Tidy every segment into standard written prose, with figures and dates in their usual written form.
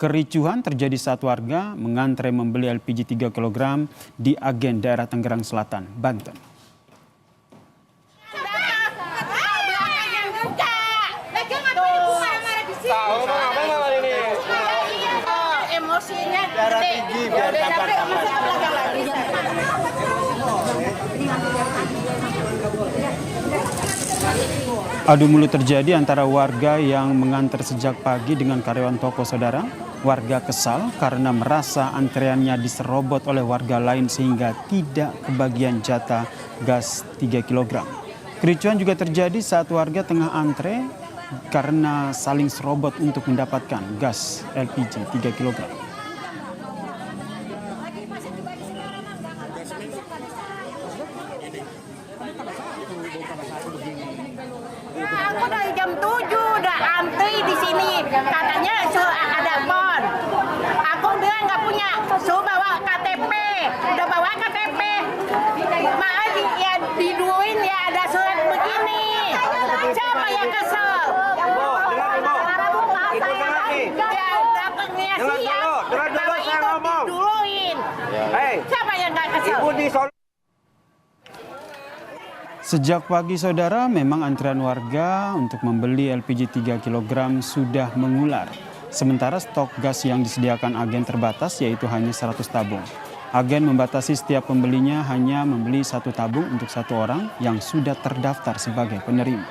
Kericuhan terjadi saat warga mengantre membeli LPG 3 kg di agen daerah Tangerang Selatan, Banten. Emosinya tinggi biar Adu mulut terjadi antara warga yang mengantar sejak pagi dengan karyawan toko, saudara. Warga kesal karena merasa antreannya diserobot oleh warga lain sehingga tidak kebagian jatah gas 3 kg. Kericuhan juga terjadi saat warga tengah antre karena saling serobot untuk mendapatkan gas LPG 3 kg. Aku dari jam 7 udah antri di sini. Katanya ada bon. Aku bilang nggak punya. Suruh bawa KTP. Udah bawa KTP. Malah ya diduin ya ada surat begini. Siapa yang kesel? Ya dapetnya siap. Kalau itu diduluin. Siapa yang nggak kesel? Sejak pagi, saudara, memang antrian warga untuk membeli LPG 3 kg sudah mengular. Sementara stok gas yang disediakan agen terbatas, yaitu hanya 100 tabung. Agen membatasi setiap pembelinya hanya membeli 1 tabung untuk 1 orang yang sudah terdaftar sebagai penerima.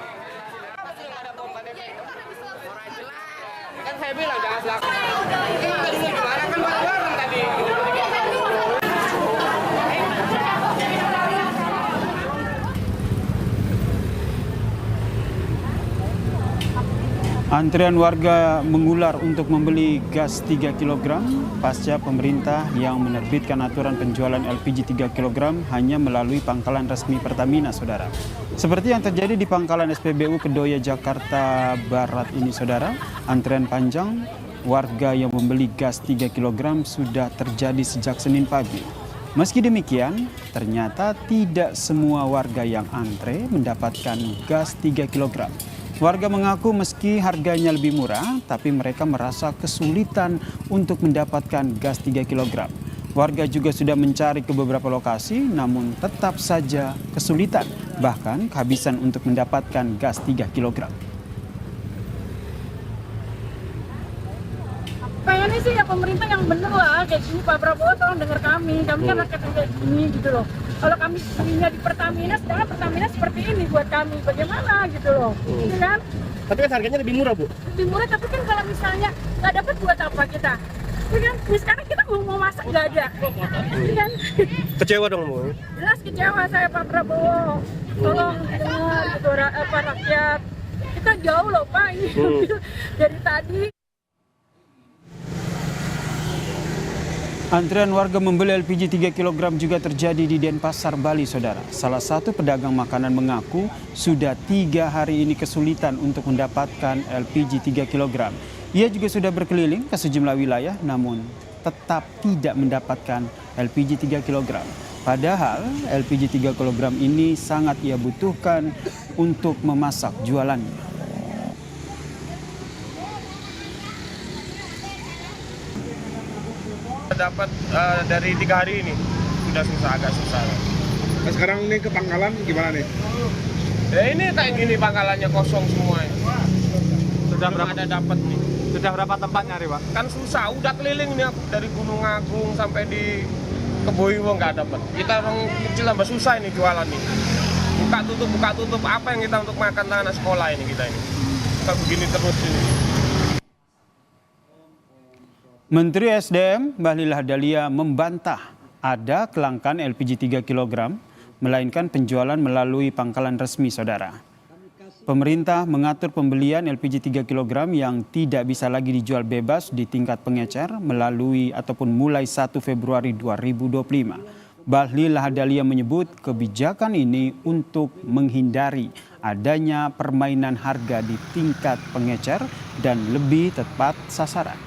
Antrian warga mengular untuk membeli gas 3 kg pasca pemerintah yang menerbitkan aturan penjualan LPG 3 kg hanya melalui pangkalan resmi Pertamina, saudara. Seperti yang terjadi di pangkalan SPBU Kedoya, Jakarta Barat ini, saudara. Antrian panjang warga yang membeli gas 3 kg sudah terjadi sejak Senin pagi. Meski demikian, ternyata tidak semua warga yang antre mendapatkan gas 3 kg. Warga mengaku meski harganya lebih murah, tapi mereka merasa kesulitan untuk mendapatkan gas 3 kg. Warga juga sudah mencari ke beberapa lokasi, namun tetap saja kesulitan, bahkan kehabisan untuk mendapatkan gas 3 kg. Kayaknya sih ya pemerintah yang bener lah, kayak gini Pak Prabowo tolong dengar kami kan rakyat yang kayak gini gitu loh. Kalau kami belinya di Pertamina, sedangkan Pertamina seperti ini buat kami, bagaimana gitu loh, kan? Tapi kan harganya lebih murah, Bu? Lebih murah, tapi kan kalau misalnya nggak dapat buat apa kita? Kan? Sekarang kita mau masak nggak ada, kan? Kecewa dong, Bu? Jelas kecewa saya Pak Prabowo, tolong dengar gitu, rakyat. Kita jauh loh Pak, ini dari tadi. Antrian warga membeli LPG 3 kg juga terjadi di Denpasar, Bali, saudara. Salah satu pedagang makanan mengaku sudah 3 hari ini kesulitan untuk mendapatkan LPG 3 kg. Ia juga sudah berkeliling ke sejumlah wilayah namun tetap tidak mendapatkan LPG 3 kg. Padahal LPG 3 kg ini sangat ia butuhkan untuk memasak jualannya. Dapat dari 3 hari ini sudah agak susah. Nah, sekarang ini ke pangkalan gimana nih? Ya ini kayak gini pangkalannya kosong semua. Sudah belum ada dapat nih. Sudah berapa tempat nyari, Pak? Kan susah, udah keliling nih dari Gunung Agung sampai di Keboiwo nggak dapat. Kita orang kecil tambah susah ini jualan nih. Buka tutup apa yang kita untuk makan anak sekolah ini kita ini. Kita begini terus ini. Menteri SDM Bahlil Lahadalia membantah ada kelangkaan LPG 3 kg, melainkan penjualan melalui pangkalan resmi, saudara. Pemerintah mengatur pembelian LPG 3 kg yang tidak bisa lagi dijual bebas di tingkat pengecer melalui ataupun mulai 1 Februari 2025. Bahlil Lahadalia menyebut kebijakan ini untuk menghindari adanya permainan harga di tingkat pengecer dan lebih tepat sasaran.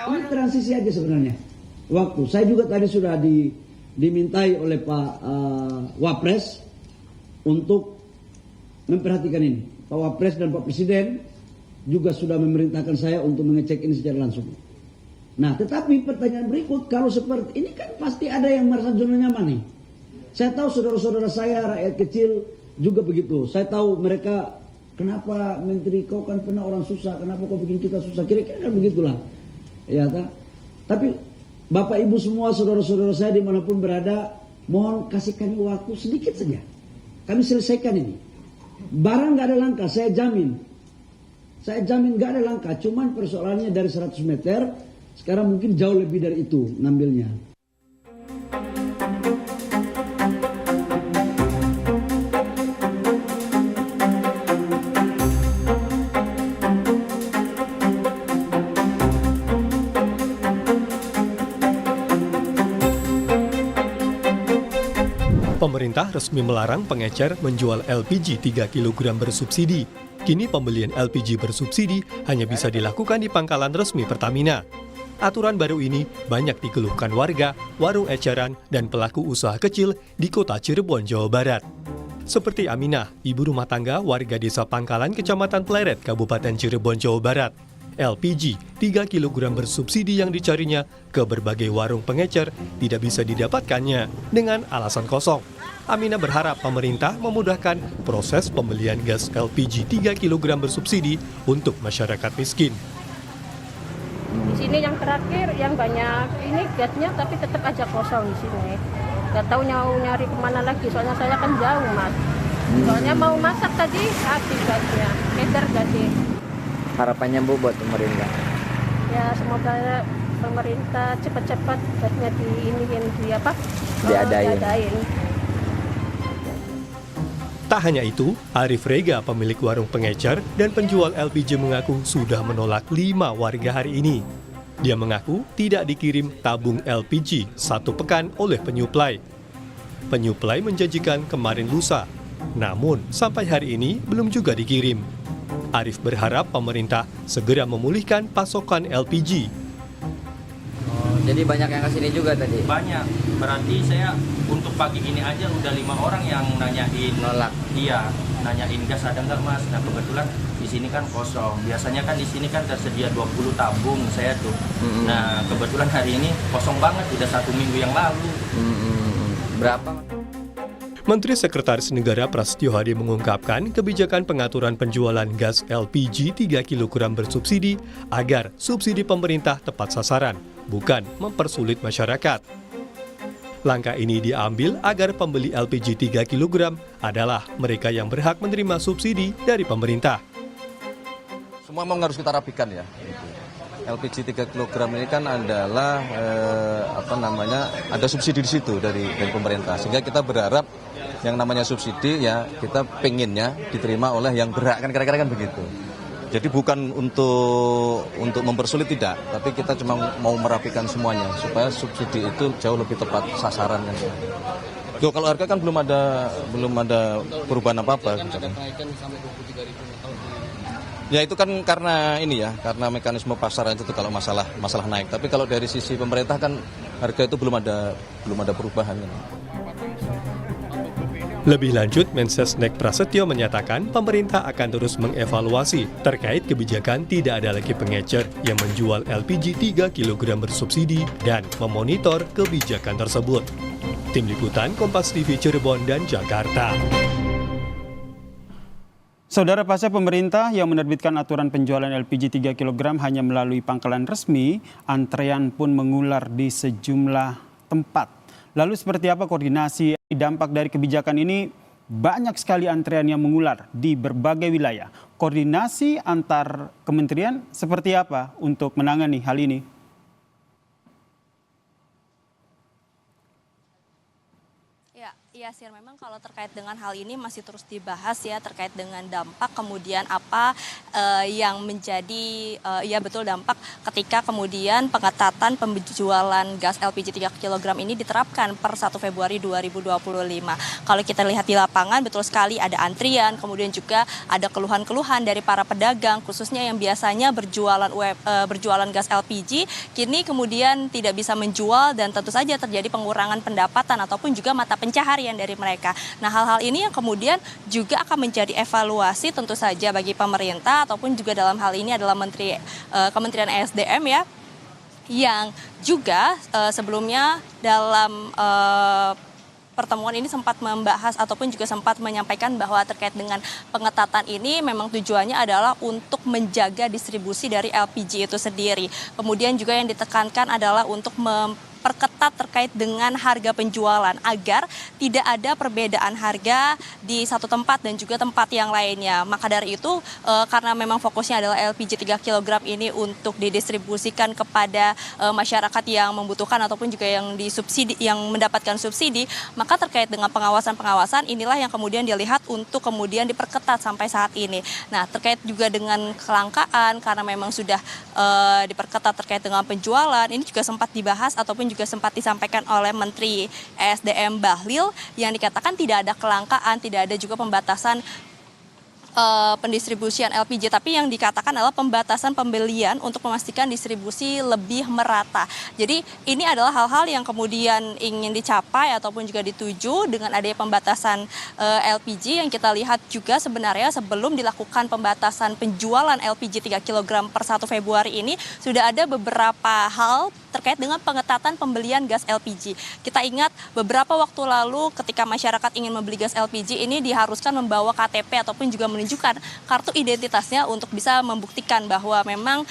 Ini transisi aja sebenarnya. Waktu saya juga tadi sudah dimintai oleh Pak Wapres untuk memperhatikan ini. Pak Wapres dan Pak Presiden juga sudah memerintahkan saya untuk mengecek ini secara langsung. Nah, tetapi pertanyaan berikut, kalau seperti ini kan pasti ada yang merasa zona nyaman nih. Saya tahu saudara-saudara saya rakyat kecil juga begitu. Saya tahu mereka, kenapa Menteri kau kan pernah orang susah, kenapa kau bikin kita susah? Kira-kira kan begitulah. Ya, tapi Bapak Ibu semua, saudara-saudara saya dimanapun berada, mohon kasih kami waktu sedikit saja. Kami selesaikan ini. Barang nggak ada langkah, saya jamin. Saya jamin nggak ada langkah. Cuman persoalannya dari 100 meter, sekarang mungkin jauh lebih dari itu ngambilnya. Pemerintah resmi melarang pengecer menjual LPG 3 kg bersubsidi. Kini pembelian LPG bersubsidi hanya bisa dilakukan di pangkalan resmi Pertamina. Aturan baru ini banyak dikeluhkan warga, warung eceran, dan pelaku usaha kecil di kota Cirebon, Jawa Barat. Seperti Aminah, ibu rumah tangga warga desa Pangkalan, Kecamatan Pleret, Kabupaten Cirebon, Jawa Barat. LPG 3 kg bersubsidi yang dicarinya ke berbagai warung pengecer tidak bisa didapatkannya dengan alasan kosong. Aminah berharap pemerintah memudahkan proses pembelian gas LPG 3 kg bersubsidi untuk masyarakat miskin. Di sini yang terakhir yang banyak ini gasnya tapi tetap aja kosong di sini. Gak tahu nyari kemana lagi, soalnya saya kan jauh mas. Soalnya mau masak tadi habis gasnya, meter tadi. Harapannya Bu buat pemerintah? Ya semoga pemerintah cepat-cepat gasnya diadain. Tak hanya itu, Arif Rega, pemilik warung pengecer dan penjual LPG mengaku sudah menolak 5 warga hari ini. Dia mengaku tidak dikirim tabung LPG 1 pekan oleh penyuplai. Penyuplai menjanjikan kemarin lusa, namun sampai hari ini belum juga dikirim. Arif berharap pemerintah segera memulihkan pasokan LPG. Jadi banyak yang kesini juga tadi? Banyak, berarti saya untuk pagi ini aja udah 5 orang yang nanyain. Nolak? Iya, nanyain gas ada nggak mas. Nah kebetulan di sini kan kosong. Biasanya kan di sini kan tersedia 20 tabung saya tuh. Nah kebetulan hari ini kosong banget, udah 1 minggu yang lalu. Berapa? Menteri Sekretaris Negara Prasetyo Hadi mengungkapkan kebijakan pengaturan penjualan gas LPG 3 kg bersubsidi agar subsidi pemerintah tepat sasaran, bukan mempersulit masyarakat. Langkah ini diambil agar pembeli LPG 3 kg adalah mereka yang berhak menerima subsidi dari pemerintah. Semua memang harus kita rapikan ya. LPG 3 kg ini kan adalah ada subsidi di situ dari pemerintah, sehingga kita berharap yang namanya subsidi ya kita pengennya diterima oleh yang berhak, kan kira-kira kan begitu. Jadi bukan untuk mempersulit, tidak, tapi kita cuma mau merapikan semuanya supaya subsidi itu jauh lebih tepat sasaran kan. Loh, kalau harga kan belum ada perubahan apa-apa. Ya itu kan karena karena mekanisme pasar itu kalau masalah naik. Tapi kalau dari sisi pemerintah kan harga itu belum ada perubahan. Lebih lanjut, Mensesnek Prasetyo menyatakan pemerintah akan terus mengevaluasi terkait kebijakan tidak ada lagi pengecer yang menjual LPG 3 kg bersubsidi dan memonitor kebijakan tersebut. Tim Liputan Kompas TV Cirebon dan Jakarta. Saudara, pasca pemerintah yang menerbitkan aturan penjualan LPG 3 kg hanya melalui pangkalan resmi, antrean pun mengular di sejumlah tempat. Lalu seperti apa koordinasi dampak dari kebijakan ini? Banyak sekali antrean yang mengular di berbagai wilayah. Koordinasi antar kementerian seperti apa untuk menangani hal ini? Iya sih, memang kalau terkait dengan hal ini masih terus dibahas ya, terkait dengan dampak, kemudian apa yang menjadi betul dampak ketika kemudian pengetatan penjualan gas LPG 3 kg ini diterapkan per 1 Februari 2025. Kalau kita lihat di lapangan betul sekali ada antrian, kemudian juga ada keluhan-keluhan dari para pedagang khususnya yang biasanya berjualan gas LPG, kini kemudian tidak bisa menjual dan tentu saja terjadi pengurangan pendapatan ataupun juga mata pencaharian dari mereka. Nah, hal-hal ini yang kemudian juga akan menjadi evaluasi tentu saja bagi pemerintah ataupun juga dalam hal ini adalah Kementerian ESDM ya, yang juga sebelumnya dalam pertemuan ini sempat membahas ataupun juga sempat menyampaikan bahwa terkait dengan pengetatan ini memang tujuannya adalah untuk menjaga distribusi dari LPG itu sendiri. Kemudian juga yang ditekankan adalah untuk memperketat terkait dengan harga penjualan agar tidak ada perbedaan harga di satu tempat dan juga tempat yang lainnya. Maka dari itu karena memang fokusnya adalah LPG 3 kg ini untuk didistribusikan kepada masyarakat yang membutuhkan ataupun juga yang disubsidi, yang mendapatkan subsidi, maka terkait dengan pengawasan inilah yang kemudian dilihat untuk kemudian diperketat sampai saat ini. Nah, terkait juga dengan kelangkaan karena memang sudah diperketat terkait dengan penjualan, ini juga sempat dibahas ataupun juga sempat disampaikan oleh Menteri ESDM Bahlil yang dikatakan tidak ada kelangkaan, tidak ada juga pembatasan pendistribusian LPG, tapi yang dikatakan adalah pembatasan pembelian untuk memastikan distribusi lebih merata. Jadi ini adalah hal-hal yang kemudian ingin dicapai ataupun juga dituju dengan adanya pembatasan LPG yang kita lihat juga sebenarnya sebelum dilakukan pembatasan penjualan LPG 3 kg per 1 Februari ini sudah ada beberapa hal terkait dengan pengetatan pembelian gas LPG. Kita ingat beberapa waktu lalu ketika masyarakat ingin membeli gas LPG ini diharuskan membawa KTP ataupun juga menunjukkan kartu identitasnya untuk bisa membuktikan bahwa memang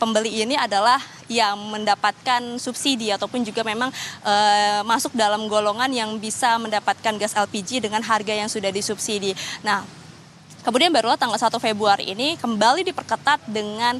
pembeli ini adalah yang mendapatkan subsidi ataupun juga memang masuk dalam golongan yang bisa mendapatkan gas LPG dengan harga yang sudah disubsidi. Nah, kemudian barulah tanggal 1 Februari ini kembali diperketat dengan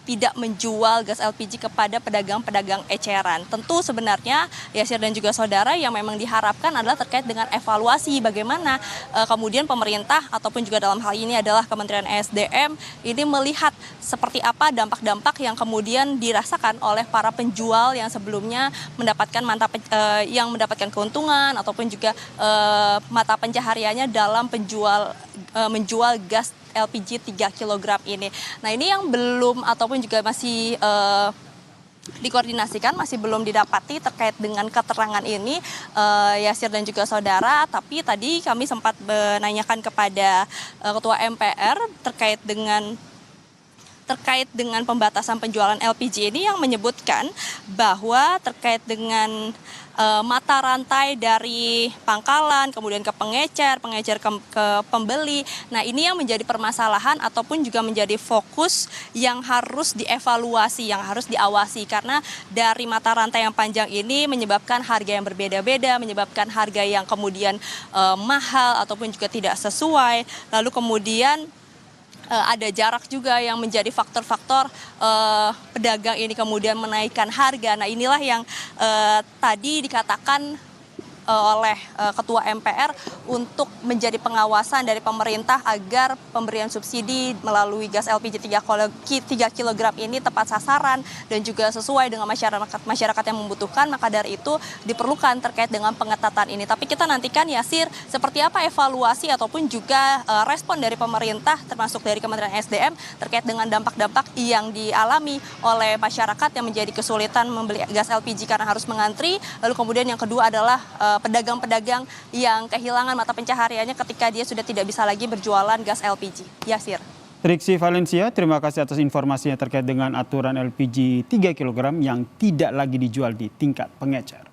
tidak menjual gas LPG kepada pedagang-pedagang eceran. Tentu sebenarnya Yasir dan juga saudara yang memang diharapkan adalah terkait dengan evaluasi bagaimana kemudian pemerintah ataupun juga dalam hal ini adalah Kementerian ESDM ini melihat seperti apa dampak-dampak yang kemudian dirasakan oleh para penjual yang sebelumnya mendapatkan yang mendapatkan keuntungan ataupun juga mata pencahariannya dalam menjual gas LPG 3 kg ini. Nah, ini yang belum ataupun juga masih dikoordinasikan, masih belum didapati terkait dengan keterangan ini Yasir dan juga saudara. Tapi tadi kami sempat menanyakan kepada Ketua MPR terkait dengan pembatasan penjualan LPG ini yang menyebutkan bahwa terkait dengan mata rantai dari pangkalan, kemudian ke pengecer ke pembeli. Nah, ini yang menjadi permasalahan ataupun juga menjadi fokus yang harus dievaluasi, yang harus diawasi. Karena dari mata rantai yang panjang ini menyebabkan harga yang berbeda-beda, menyebabkan harga yang kemudian mahal ataupun juga tidak sesuai. Lalu kemudian ada jarak juga yang menjadi faktor-faktor pedagang ini kemudian menaikkan harga. Nah, inilah yang tadi dikatakan oleh Ketua MPR untuk menjadi pengawasan dari pemerintah agar pemberian subsidi melalui gas LPG 3 kg ini tepat sasaran dan juga sesuai dengan masyarakat yang membutuhkan. Maka dari itu diperlukan terkait dengan pengetatan ini. Tapi kita nantikan Yasir seperti apa evaluasi ataupun juga respon dari pemerintah termasuk dari Kementerian SDM terkait dengan dampak-dampak yang dialami oleh masyarakat yang menjadi kesulitan membeli gas LPG karena harus mengantri. Lalu kemudian yang kedua adalah pedagang-pedagang yang kehilangan mata pencahariannya ketika dia sudah tidak bisa lagi berjualan gas LPG. Yasir. Triksi Valencia, terima kasih atas informasinya terkait dengan aturan LPG 3 kg yang tidak lagi dijual di tingkat pengecer.